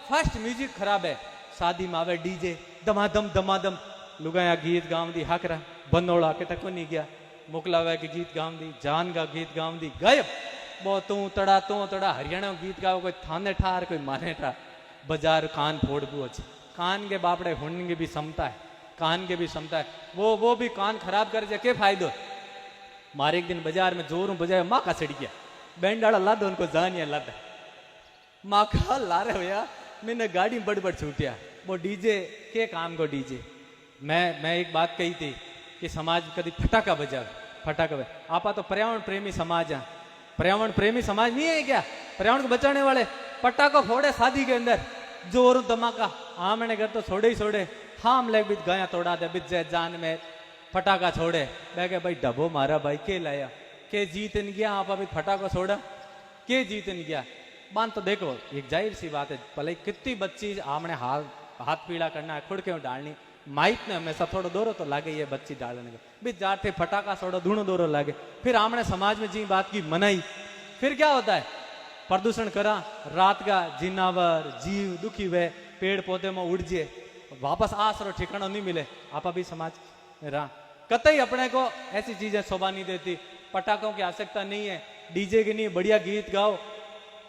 Fast music खराब है। शादी में आवे डीजे दमादम दमादम लुगाया गीत गाँव दी हाकरा बनोड़ा के टको नहीं गया मोकलावे के गीत गाँव दी जान का गीत गाँव दी गायब वो तू तड़ा हरियाणा गीत गाओ कोई थाने ठार कोई माने ठार बाजार कान फोड़बू अच्छे कान के बापड़े होने की भी क्षमता है कान के भी क्षमता है वो भी कान खराब कर जाए क्या फायदो। मारे एक दिन बाजार में जोरों बजाय माँ का सड़ गया बैंड डाला लाद उनको जानिया लाद माँ का ला रहे भैया मैंने गाड़ी बड़ बड़ छूटिया वो डीजे के काम को डीजे। मैं एक बात कही थी कि समाज कभी फटाका बजावे फटाका बजा आपा तो पर्यावरण प्रेमी समाज है पर्यावरण प्रेमी समाज नहीं है क्या पर्यावरण को बचाने वाले पटाखा फोड़े शादी के अंदर जोर धमाका हाँ मैंने घर तो छोड़े ही छोड़े हम ले बीत गया तोड़ा दे बीत जाए जान में फटाका छोड़े मैं क्या भाई डबो मारा भाई के लाया के जीतन गया आप अभी फटाका छोड़ा के जीतन गया बांध तो देखो एक जाहिर सी बात है भले कितनी बच्ची आमने हाथ पीला करना है खुड़ क्यों डालनी माइट ने हमेशा थोड़ा दोरो तो लागे ये बच्ची डालने का भी जाते फटाका थोड़ा धूणो दोरो लागे फिर आमने समाज में जी बात की मनाई फिर क्या होता है प्रदूषण करा रात का जिनावर जीव दुखी हुए पेड़ पौधे में उड़ जाए वापस आसरो ठिकाना नहीं मिले आपा भी समाज रहा कतई अपने को ऐसी चीजें शोभा नहीं देती पटाखों की आवश्यकता नहीं है डीजे की नहीं बढ़िया गीत गाओ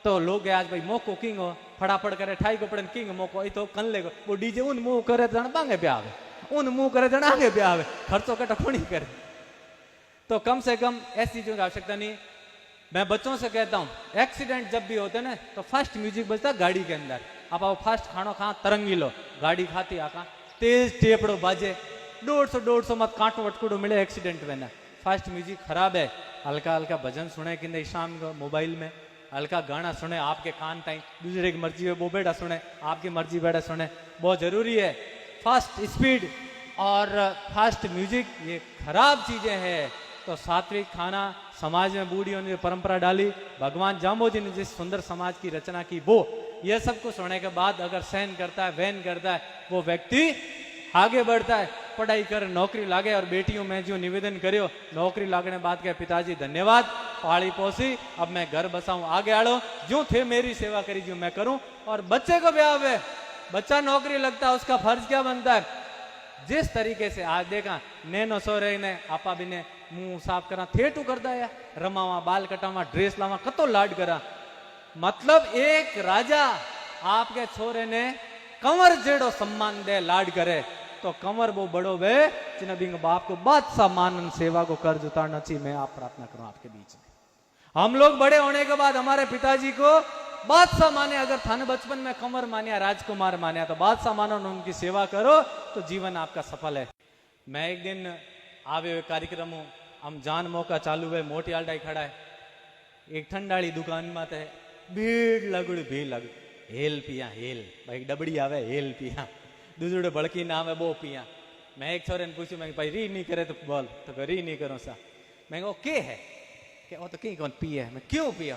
तो लोग आज भाई मोको किंग हो फटाफट करे ठाई को पड़े किंग मोको तो कन लेगो वो डीजे उन मुंह करे जन बांगे पे आवे उन मुंह करे जन आगे पे आवे खर्चो कटा खूनी करे तो कम से कम ऐसी चीजों की आवश्यकता नहीं। मैं बच्चों से कहता हूँ एक्सीडेंट जब भी होते ना तो फास्ट म्यूजिक बजता गाड़ी के अंदर आप आओ फास्ट खानो खा तरंगी लो गाड़ी खाती आका तेज टेपड़ो बाजे 150 मत कांटो वटकुड़ो मिले एक्सीडेंट में ना फास्ट म्यूजिक खराब है हल्का हल्का भजन सुने कि नहीं शाम को मोबाइल में हल्का गाना सुने आपके कान ताई दूसरे की मर्जी है वो बेटा सुने आपकी मर्जी बेटा सुने बहुत जरूरी है। फास्ट स्पीड और फास्ट म्यूजिक ये खराब चीजें हैं तो सात्विक खाना समाज में बूढ़ियों ने परंपरा डाली भगवान जाम्बो जी ने जिस सुंदर समाज की रचना की वो ये सब कुछ होने के बाद अगर सहन करता है वहन करता है वो व्यक्ति आगे बढ़ता है पढ़ाई कर नौकरी लागे। और बेटियों में जो निवेदन करियो नौकरी लागने बाद के पिताजी धन्यवाद पाली पोसी अब मैं घर बसाऊं आगे आड़ो जो थे मेरी सेवा करी जो मैं करूं। और बच्चे को ब्याह है बच्चा नौकरी लगता है उसका फर्ज क्या बनता है जिस तरीके से आज देखा नैनो सो रही ने आपा भी ने मुंह साफ करा थेटू करता है रमावा बाल कटावा ड्रेस लावा कतो लाड करा मतलब एक राजा आपके छोरे ने कंवर जेड़ो सम्मान दे लाड करे तो कंवर वो बड़ो वे जिन्हें बिंग बाप को बादशाह मानन सेवा को कर्ज उतारना चाहिए। मैं आप प्रार्थना करूं आपके बीच में हम लोग बड़े होने के बाद हमारे पिताजी को बादशाह माने अगर थाने बचपन में कंवर मानिया राजकुमार मानिया तो बादशाह मानो उनकी सेवा करो तो जीवन आपका सफल है। मैं एक दिन आवे हुए कार्यक्रम हूँ हम जान मौका चालू है मोटी आलडाई खड़ा है एक ठंडाड़ी दुकान में थे भीड़ लगड़ हेल पिया हेल भाई डबड़ी आवे हेल पिया दूसरे बड़की ना आवे वो पिया। मैं एक छोरे ने पूछू मैं भाई री नहीं करे तो बोल तो री नहीं करो सा मैं वो के है कि वो तो कहीं कौन पिए मैं क्यों पिया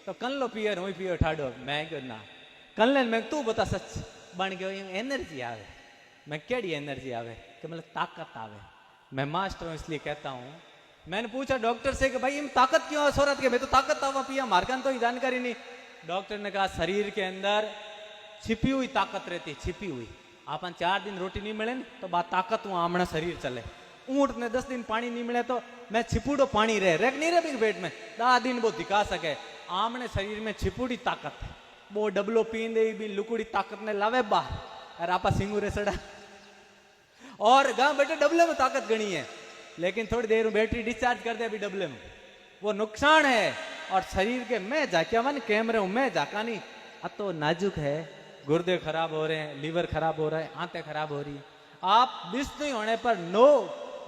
तो कन लो पिए वही पियो ठाडो मैं क्यों ना कन ले मैं तू बता सच बन गयो एनर्जी आवे मैं केड़ी एनर्जी आवे कि मतलब ताकत आवे। मैं मास्टर हूँ इसलिए कहता हूँ मैंने पूछा डॉक्टर से कि भाई इन ताकत क्यों है सोरत के मैं तो ताकत आवा पिया मारकन तो जानकारी नहीं। डॉक्टर ने कहा शरीर के अंदर छिपी हुई ताकत रहती छिपी हुई आपन 4 दिन रोटी नहीं मिले तो बात ताकत हूँ आमना शरीर चले ऊँट ने 10 दिन पानी नहीं मिले तो मैं छिपुड़ो पानी रह नहीं रहे पेट में 10 दिन वो दिखा सके आमने शरीर में छिपुड़ी ताकत है वो डबलो पीन दे भी लुकुड़ी ताकत ने लावे बाहर और आपा सिंगूरे सड़ा और गांव बेटे डबले में ताकत गणी है लेकिन थोड़ी देर में बैटरी डिस्चार्ज कर दे अभी डबले में वो नुकसान है। और शरीर के मैं जाकिया मन कैमरे में जाका नहीं अब तो नाजुक है गुर्दे खराब हो रहे हैं लीवर खराब हो रहा है आंतें खराब हो रही है। आप बिस नहीं होने पर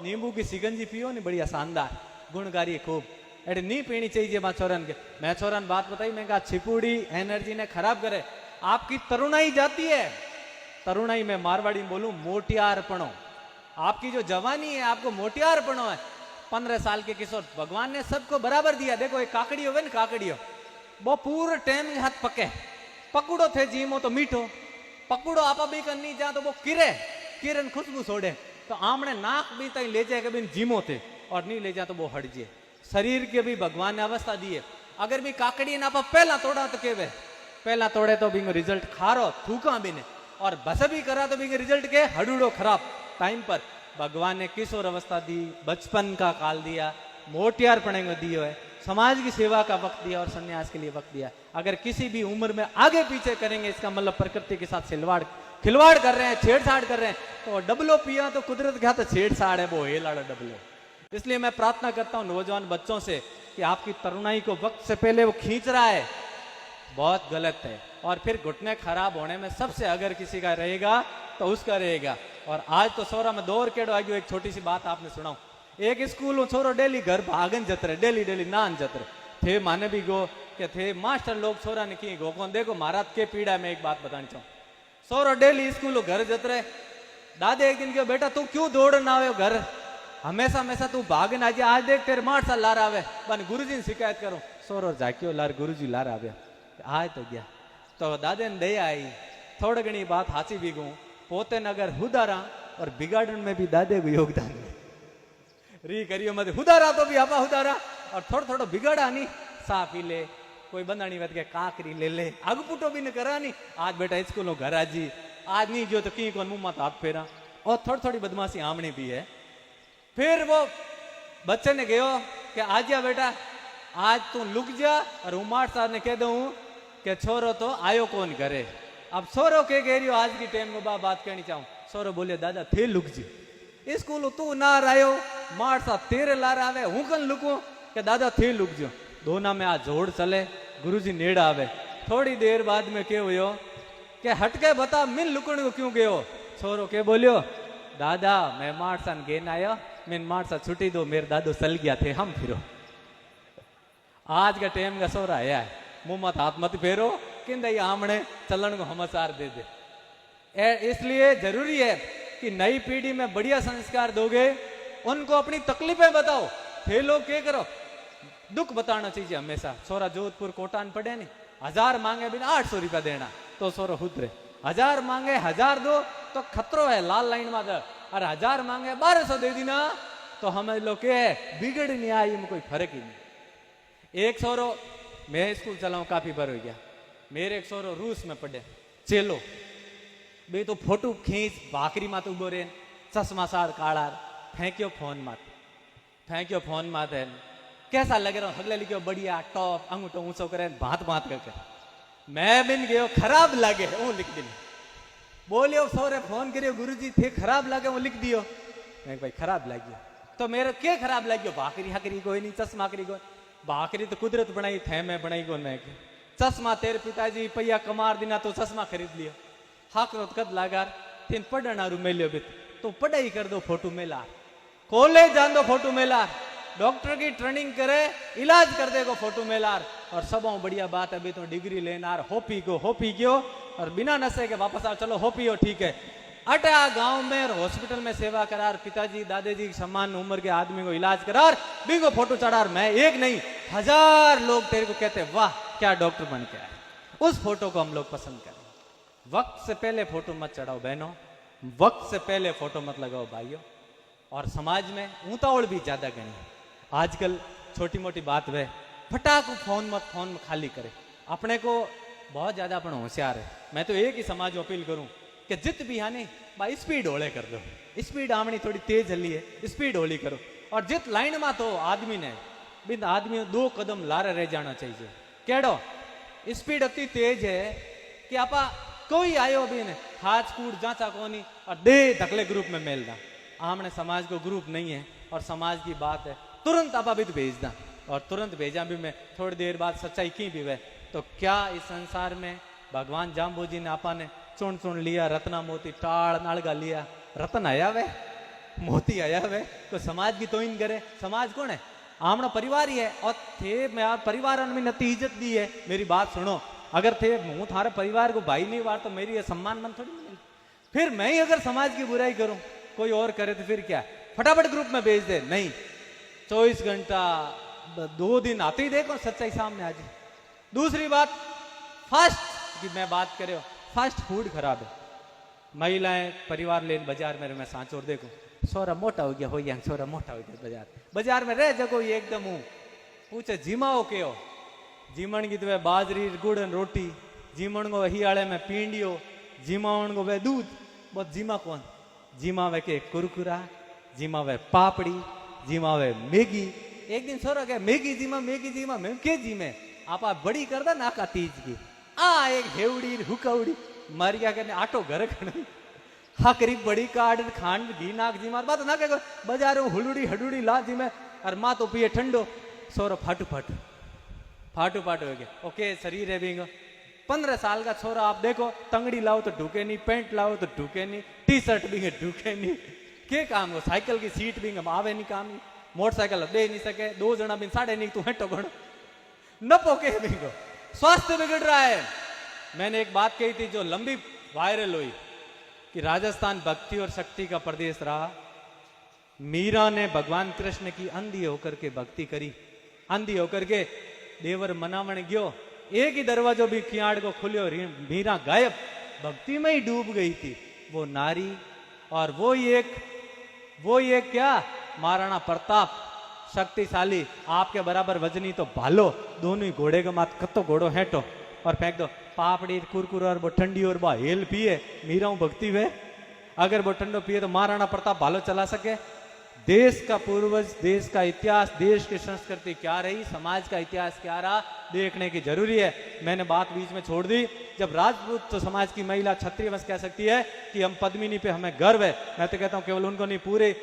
नींबू की सिगंजी पियो नहीं बढ़िया शानदार गुणकारी खूब अरे नहीं पीनी चाहिए माँ छोरन के। मैं छोरन बात बताई मैं कहा छिपुड़ी एनर्जी ने खराब करे आपकी तरुणाई जाती है तरुणाई में मारवाड़ी बोलूं मोटियारपणो आपकी जो जवानी है आपको मोटियारपणो है। 15 साल के किशोर भगवान ने सबको बराबर दिया। देखो एक काकड़ी हो ना काकड़ियो वो पूरे टाइम हाथ पके पकड़ो थे जीमो तो मीठो पकड़ो आपा भी करनी जा तो वो किरण खुशबू छोड़े तो आमने नाक भी तक ले जाए कभी जीमो थे और नहीं ले जा तो वो हट जाए। शरीर के भी भगवान ने अवस्था दी है। अगर भी काकड़ी ना पहला तोड़ा तो केवे पहला तोड़े तो बिंगो रिजल्ट खारो थूका भी ने और बस भी करा तो बिंगो रिजल्ट के हडूडो खराब टाइम पर भगवान ने किशोर अवस्था दी, बचपन का काल दिया, मोटियार पड़े को दियो है, समाज की सेवा का वक्त दिया और संन्यास के लिए वक्त दिया। अगर किसी भी उम्र में आगे पीछे करेंगे इसका मतलब प्रकृति के साथ खिलवाड़ कर रहे हैं, छेड़छाड़ कर रहे हैं। तो डबलो पिया तो कुदरत का तो छेड़छाड़ है, वो हेलाड़ा डबलो। इसलिए मैं प्रार्थना करता हूं नौजवान बच्चों से कि आपकी तरुणाई को वक्त से पहले वो खींच रहा है, बहुत गलत है। और फिर घुटने खराब होने में सबसे अगर किसी का रहेगा तो उसका रहेगा। और आज तो सोरा में दौर केड़ो आ गयो। एक छोटी सी बात आपने सुनाऊं। एक स्कूल में छोरो डेली घर भागन जतरे, डेली नान जतरे थे, माने भी गो के थे मास्टर लोग छोरा ने की गो कौन। देखो महाराज के पीड़ा में एक बात बतानी चाहूं। सोरो डेली स्कूल घर जतरे, दादे एक दिन कहो बेटा तू क्यों दौड़ ना आवे घर, हमेशा तू भागन आज, आज देख तेरे मार सा लार आवे, बन गुरुजी ने शिकायत करूं। सोरो जाक्यो लार गुरुजी लार आवे, आज तो गया। तो दादे ने दया आई, थोड़ी घनी बात हाची भी गूं, पोते नगर हुदारा और बिगाड़न में भी दादे को योगदान री करियो मत हुदारा तो भी आपा हुदारा और थोड़ा बिगाड़ा नहीं सा पी ले, कोई बंदानी बात के काकरी ले ले, आगपुटो भी न करा नहीं। आज बेटा स्कूलों घर आजी, आज नहीं गयो तो की कौन मुंह मत हाथ फेरा, और थोड़ी बदमाशी आमनी भी है। फिर वो बच्चे ने गयो कि आज जा बेटा आज तू लुक जा, और उमार साहब ने कह दू कि छोरो तो आयो कौन घरे। अब छोरो के कह रियो आज की टाइम को बात कहनी चाहूं। छोरो बोले दादा थे लुक जी, स्कूल तू ना आयो, मार सा तेरे लार आवे, हूं कन लुकू के दादा थे लुक जो। दोना में आज जोड़ चले, गुरुजी नेड़ा आवे। थोड़ी देर बाद में क्या हुयो कि हटके बता मिन लुकण को क्यों गयो। छोरो के बोलियो दादा मैं मारसा गेन आयो, मिन मारसा छुट्टी दो, मेरे दादो सल गया थे, हम फिरो। आज का टाइम का सोरा है, मुंह मत हाथ मत फेरो, किंदे आमने चलन को समाचार दे दे। इसलिए जरूरी है कि नई पीढ़ी में बढ़िया संस्कार दोगे, उनको अपनी तकलीफें बताओ। थे लोग क्या करो, दुख बताना चाहिए हमेशा। सोरा जोधपुर कोटान पड़े नहीं, 1000 मांगे बिना 800 रुपया देना तो सोरो हुद्रे, 1000 मांगे 1000 दो तो खतरो है लाल लाइन में दर, और 1000 मांगे 1200 दे देना तो हमें लोग के बिगड़ नहीं आई, में कोई फर्क ही नहीं। एक सोरो मैं स्कूल चलाऊं काफी बार हो गया, मेरे एक सोरो रूस में पढ़े चेलो बे तो फोटो खींच भाकरी मात उबो रे, चश्मा सार काड़ा फेंक्यो फोन मात है, कैसा लग रहा हगले लिखो बढ़िया टॉप, अंगूठो ऊंचो करे भात करके। मैं बिन गयो खराब लगे वो लिख दी, बोलियो सोरे फोन करियो गुरुजी थे खराब लगे वो लिख दियो। मैं भाई खराब लगियो तो मेरे क्या खराब लगियो, भाकरी हकरी कोई नहीं, चश्मा करी कोई, भाकरी तो कुदरत बनाई थे, मैं बनाई को मैं चश्मा तेरे पिताजी पैया कमार दिना तो चश्मा खरीद लियो, हक रोत कद लागार तीन पढ़ना रू मिलियो भी तो पढ़ाई कर दो, फोटो मेला कॉलेज जान दो, फोटो मेला डॉक्टर की ट्रेनिंग करे, इलाज कर देगो फोटो मेलार। और सब बढ़िया बात है, अभी तो डिग्री लेनार होपी गयो और बिना नशे के वापस आओ, चलो होपी हो ठीक है। अटा गांव में और हॉस्पिटल में सेवा करार, पिताजी दादाजी समान उम्र के आदमी को इलाज करार, बिगो फोटो चढ़ार। मैं एक नहीं 1000 लोग तेरे को कहते वाह क्या डॉक्टर बन के आए। उस फोटो को हम लोग पसंद करें। वक्त से पहले फोटो मत चढ़ाओ बहनों, वक्त से पहले फोटो मत लगाओ भाइयों। और समाज में ऊतावड़ भी ज्यादा गणी, आजकल छोटी मोटी बात वह फटाक फोन में खाली करे, अपने को बहुत ज्यादा अपन होशियार है। मैं तो एक ही समाज में अपील करूं कि जित भी आने भाई स्पीड होले कर दो, स्पीड आमनी थोड़ी तेज हली है, स्पीड होली करो। और जित लाइन में तो आदमी ने बिन आदमी 2 कदम लारे रह जाना चाहिए। केड़ो स्पीड अति तेज है कि आपा कोई आयो भी ने हाथ कूट जांचा कोनी और दे धकले ग्रुप में मेलना। आमने समाज को ग्रुप नहीं है और समाज की बात है, तुरंत आपा भी भेजना, और तुरंत भेजा भी मैं थोड़ी देर बाद सच्चाई की भी वह। तो क्या इस संसार में भगवान जाम्बू जी ने आपा ने चुन लिया, रत्ना मोती टाड़ नाड़गा लिया, रतन आया वे मोती आया वे, तो समाज की तोइन करे। समाज कौन है? आमना परिवार ही है। और थे मैं परिवार में नती इज्जत दी है। मेरी बात सुनो, अगर थे हूँ थारे परिवार को भाई नहीं वार तो मेरी ये सम्मान मन थोड़ी मिले। फिर मैं ही अगर समाज की बुराई करूं, कोई और करे तो फिर क्या, फटाफट ग्रुप में भेज दे। नहीं, 24 घंटा 2 दिन आते ही देखो सच्चाई सामने आ जाए। दूसरी बात, फास्ट की मैं बात करे, फास्ट फूड खराब है। महिलाएं परिवार लेन बाजार में मैं सांचोर देखो, सोरा मोटा हो गया हो या सोरा मोटा हो गया, बाजार में रह जगो ये एकदम हूँ पूछे जिमाओ के हो, जीमण की तो बाजरी गुड़ रोटी जीमण को हियाड़े में पींडियो, जीमावण को वे दूध, बहुत जीमा कौन, जीमा वे के कुरकुरा, जीमा वे पापड़ी, जीमा वे मैगी। एक दिन सोरा क्या मैगी जीमा मैं के जीमे आप बड़ी कर दा नाका तीज की आ एक हेवड़ी हुकवड़ी मारिया करने आटो घर खड़ी हाकरी बड़ी काट खांड घी नाक जी मार बात ना कह बाजारों हुलुड़ी हडुड़ी ला जी में और माँ तो पिए ठंडो सोरो फाटू फाटू हो गया ओके शरीर है बिंग 15 साल का छोरा आप देखो तंगड़ी लाओ तो ढूके नहीं, पैंट लाओ तो ढूके नहीं, टी शर्ट भी ढूके नहीं, के काम हो साइकिल की सीट भी आवे नहीं काम, मोटरसाइकिल दे नहीं सके, 2 जना भी साढ़े नहीं तू हेटो गण न पोके भी स्वास्थ्य बिगड़ रहा है। मैंने एक बात कही थी जो लंबी वायरल हुई कि राजस्थान भक्ति और शक्ति का प्रदेश रहा। मीरा ने भगवान कृष्ण की अंधी होकर के भक्ति करी, अंधी होकर के देवर मनावण गयो, एक ही दरवाजो भी कियाड़ को खुलियो, मीरा गायब, भक्ति में ही डूब गई थी वो नारी। और वो एक क्या महाराणा प्रताप शक्तिशाली, आपके बराबर वजनी तो भालो, दोनों ही घोड़े के माथ कत्तो घोड़ो हेटो और फेंक दो पापड़ी कुरकुर और वो ठंडी और वो हेल पिए, मीरा भक्ति वे अगर वो ठंडो पिए तो महाराणा प्रताप भालो चला सके। देश का पूर्वज, देश का इतिहास, देश की संस्कृति क्या रही, समाज का इतिहास क्या रहा, देखने की जरूरी है। मैंने बात बीच में छोड़ दी, जब राजपूत तो समाज की महिला क्षत्रिय बस कह सकती है कि हम पद्मिनी पे हमें गर्व है, मैं तो कहता हूं केवल उनको नहीं पूरे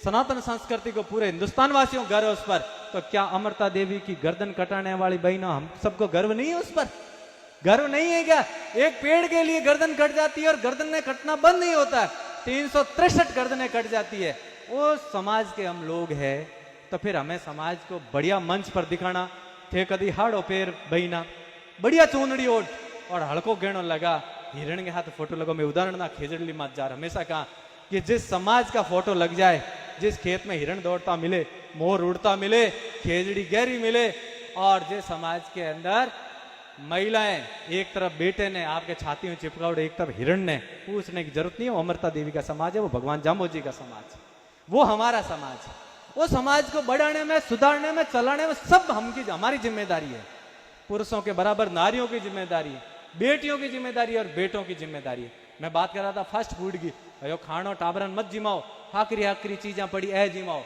सनातन संस्कृति को, पूरे हिंदुस्तान वासियों को गर्व है उस पर। तो क्या अमृता देवी की गर्दन कटाने वाली बहनों हम सबको गर्व नहीं है उस पर? गर्व नहीं है क्या? एक पेड़ के लिए गर्दन कट जाती है और गर्दन में कटना बंद नहीं होता, 363 गर्दनें कट जाती है। वो समाज के हम लोग हैं, तो फिर हमें समाज को बढ़िया मंच पर दिखाना थे। कदी हाड़ो पैर बहीना बढ़िया चूनड़ी ओढ़ और हड़को गेणो लगा, हिरण के हाथ फोटो लगो। मैं उदाहरण ना खेजड़ली मत जा, हमेशा कहा कि जिस समाज का फोटो लग जाए, जिस खेत में हिरण दौड़ता मिले, मोर उड़ता मिले, खेजड़ी गहरी मिले, और जिस समाज के अंदर महिलाएं एक तरफ बेटे ने आपके छाती में चिपकाउड़, एक तरफ हिरण ने, पूछने की जरूरत नहीं है। वो अमृता देवी का समाज है, वो भगवान जाम्बोजी का समाज, वो हमारा समाज। वो समाज को बढ़ाने में, सुधारने में, चलाने में सब हमारी जिम्मेदारी है। पुरुषों के बराबर नारियों की जिम्मेदारी है, बेटियों की जिम्मेदारी और बेटों की जिम्मेदारी है। मैं बात कर रहा था फास्ट फूड की, अयो खानो टाबरन मत जिमाओ, हाकरी हाकरी चीजा पड़ी ऐ जिमाओ,